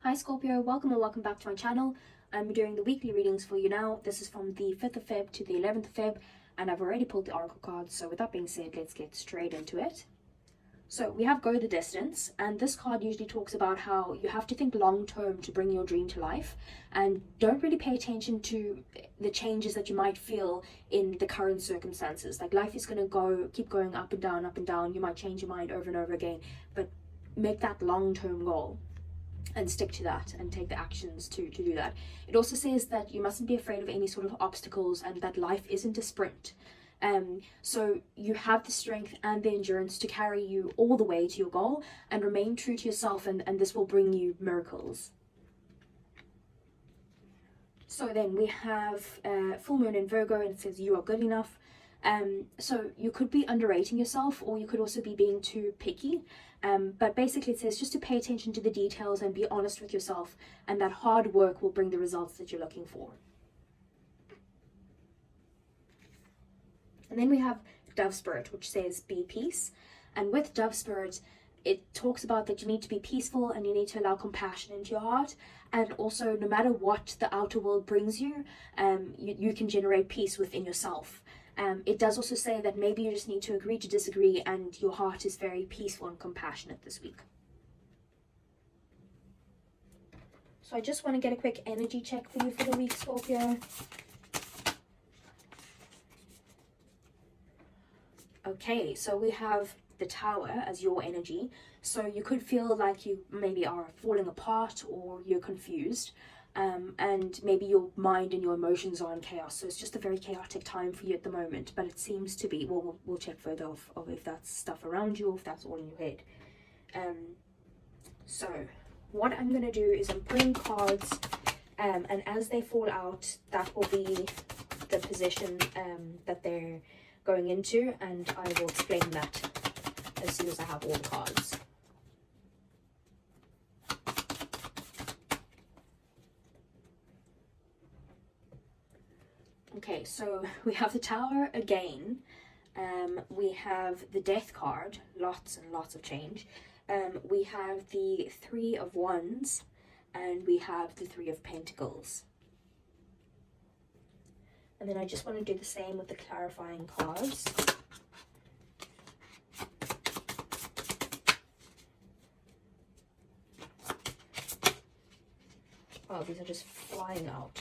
Hi Scorpio, welcome or welcome back to my channel. I'm doing the weekly readings for you now. This is from the 5th of Feb to the 11th of Feb, and I've already pulled the oracle cards, so with that being said, let's get straight into it. So we have Go the Distance, and this card usually talks about how you have to think long term to bring your dream to life, and don't really pay attention to the changes that you might feel in the current circumstances. Like, life is going to keep going up and down, up and down. You might change your mind over and over again, but make that long-term goal and stick to that and take the actions to do that. It also says that you mustn't be afraid of any sort of obstacles and that life isn't a sprint. So you have the strength and the endurance to carry you all the way to your goal, and remain true to yourself, and this will bring you miracles. So then we have full moon in Virgo, and it says you are good enough. So you could be underrating yourself, or you could also be being too picky. But basically it says just to pay attention to the details and be honest with yourself, and that hard work will bring the results that you're looking for. And then we have Dove Spirit, which says be peace. And with Dove Spirit, it talks about that you need to be peaceful and you need to allow compassion into your heart. And also, no matter what the outer world brings you, you can generate peace within yourself. It does also say that maybe you just need to agree to disagree, and your heart is very peaceful and compassionate this week. So I just want to get a quick energy check for you for the week, Scorpio. Okay, so we have the Tower as your energy. So you could feel like you maybe are falling apart, or you're confused. And maybe your mind and your emotions are in chaos, so it's just a very chaotic time for you at the moment. But it seems to be, well, we'll check further of if that's stuff around you or if that's all in your head. So what I'm going to do is I'm pulling cards, and as they fall out, that will be the position that they're going into, and I will explain that as soon as I have all the cards. Okay, so we have the Tower again. We have the Death card, lots and lots of change. We have the Three of Wands, and we have the Three of Pentacles. And then I just want to do the same with the clarifying cards. Oh, these are just flying out.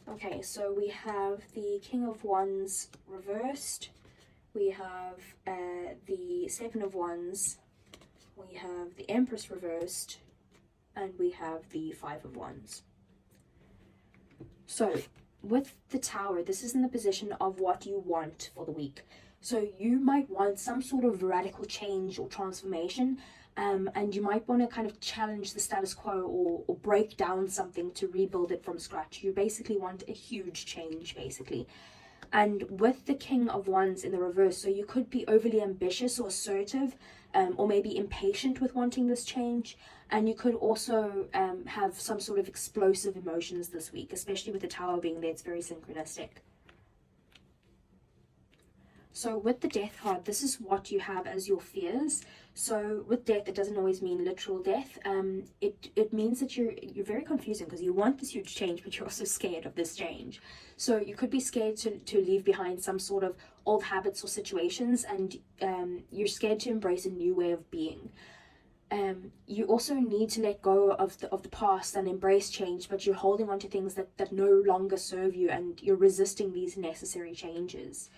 Okay, so we have the King of Wands reversed, we have the Seven of Wands, we have the Empress reversed, and we have the Five of Wands. So with the Tower, this is in the position of what you want for the week. So you might want some sort of radical change or transformation, and you might want to kind of challenge the status quo, or break down something to rebuild it from scratch. You basically want a huge change, basically. And with the King of Wands in the reverse, so you could be overly ambitious or assertive, or maybe impatient with wanting this change. And you could also have some sort of explosive emotions this week, especially with the Tower being there. It's very synchronistic. So with the Death card, this is what you have as your fears. So with death, it doesn't always mean literal death. It means that you're very confusing, because you want this huge change, but you're also scared of this change. So you could be scared to leave behind some sort of old habits or situations, and you're scared to embrace a new way of being. You also need to let go of the past and embrace change, but you're holding on to things that no longer serve you, and you're resisting these necessary changes.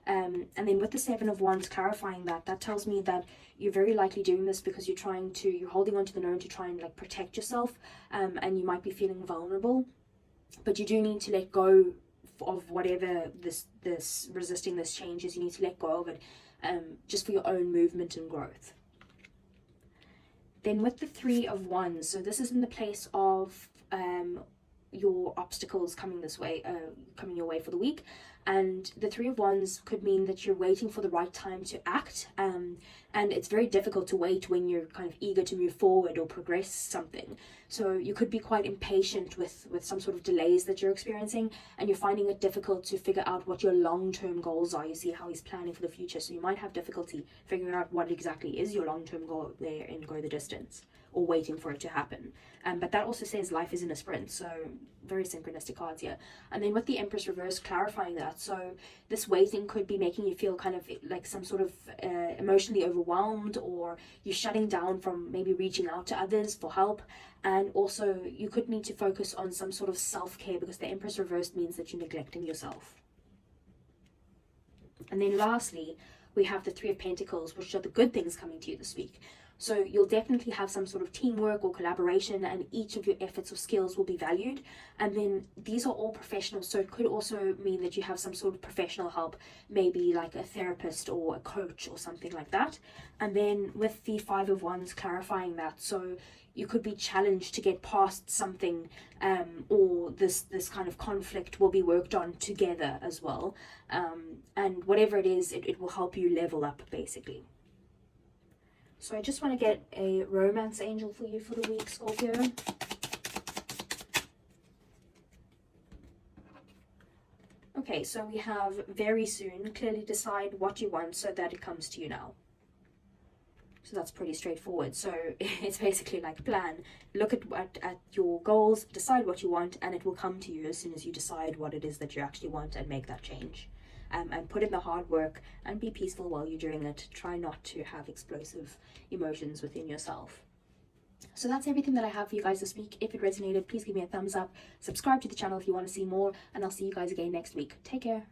And then with the Seven of Wands clarifying that tells me that you're very likely doing this because you're holding on to the known to try and like protect yourself, and you might be feeling vulnerable, but you do need to let go of whatever this resisting this change is. You need to let go of it, just for your own movement and growth. Then with the Three of Wands, so this is in the place of your obstacles coming this way, coming your way for the week. And the Three of Wands could mean that you're waiting for the right time to act, and it's very difficult to wait when you're kind of eager to move forward or progress something. So you could be quite impatient with some sort of delays that you're experiencing, and you're finding it difficult to figure out what your long-term goals are. You see how he's planning for the future, so you might have difficulty figuring out what exactly is your long-term goal there and go the distance, or waiting for it to happen. But that also says life is in a sprint, so very synchronistic cards here. And then with the Empress reverse, clarifying that, so this waiting could be making you feel kind of like some sort of emotionally overwhelmed, or you're shutting down from maybe reaching out to others for help. And also you could need to focus on some sort of self-care, because the Empress reversed means that you're neglecting yourself. And then lastly, we have the Three of Pentacles, which are the good things coming to you this week. So you'll definitely have some sort of teamwork or collaboration, and each of your efforts or skills will be valued. And then these are all professional, so it could also mean that you have some sort of professional help, maybe like a therapist or a coach or something like that. And then with the Five of Wands, clarifying that, so you could be challenged to get past something, or this kind of conflict will be worked on together as well. And whatever it is, it will help you level up, basically. So I just want to get a romance angel for you for the week, Scorpio. Okay, so we have very soon. Clearly decide what you want so that it comes to you now. So that's pretty straightforward. So it's basically like plan. Look at your goals, decide what you want, and it will come to you as soon as you decide what it is that you actually want and make that change. And put in the hard work and be peaceful while you're doing it. Try not to have explosive emotions within yourself. So that's everything that I have for you guys this week. If it resonated, please give me a thumbs up. Subscribe to the channel if you want to see more, and I'll see you guys again next week. Take care.